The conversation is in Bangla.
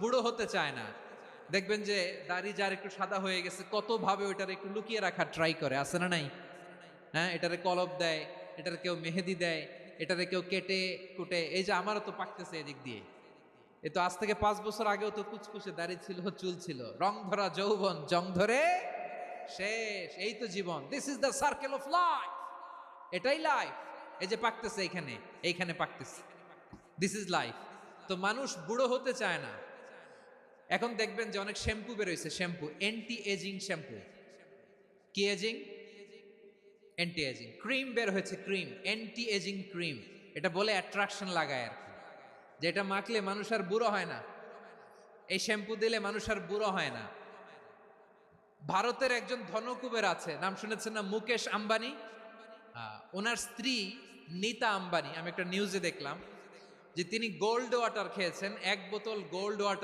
বুড়ো হতে চায় না। দেখবেন যে দাড়ি যার একটু সাদা হয়ে গেছে কত ভাবে ওইটার একটু লুকিয়ে রাখার ট্রাই করে, আছে না নাই? হ্যাঁ, এটারে কলপ দেয়, এটারে কেউ মেহেদি দেয়, এটারে কেউ কেটে কুটে। এই যে আমারও তো পাকতেছে এদিক দিয়ে। এ তো আজ থেকে 5 বছর আগেও তো কুচকুচে দাড়ি ছিল, চুল ছিল, রং ধরা যৌবন জং ধরে শেষ। এই তো জীবন, this is the circle of life. এটাই লাইফ। এই যে পাকতেছে এইখানে, এইখানে পাকতেছে, দিস ইজ লাইফ। তো মানুষ বুড়ো হতে চায় না। এখন দেখবেন যে অনেক শ্যাম্পু বেরোইছে, শ্যাম্পু অ্যান্টি এজিং শ্যাম্পু। কি এজিং? Anti ageing. ক্রিম বের হয়েছে, ক্রিম অ্যান্টি এজিং ক্রিম। এটা বলে অ্যাট্রাকশন লাগায় আর কি, যে এটা মাখলে মানুষ আর বুড়ো হয় না, এই শ্যাম্পু দিলে মানুষ আর বুড়ো হয় না। ভারতের একজন ধনকুবের আছে, নাম শুনেছেন না? মুকেশ আম্বানি। ওনার স্ত্রী নীতা আম্বানি, আমি একটা নিউজে দেখলাম যে তিনি গোল্ড ওয়াটার খেয়েছেন, 1 বোতল গোল্ড ওয়াটার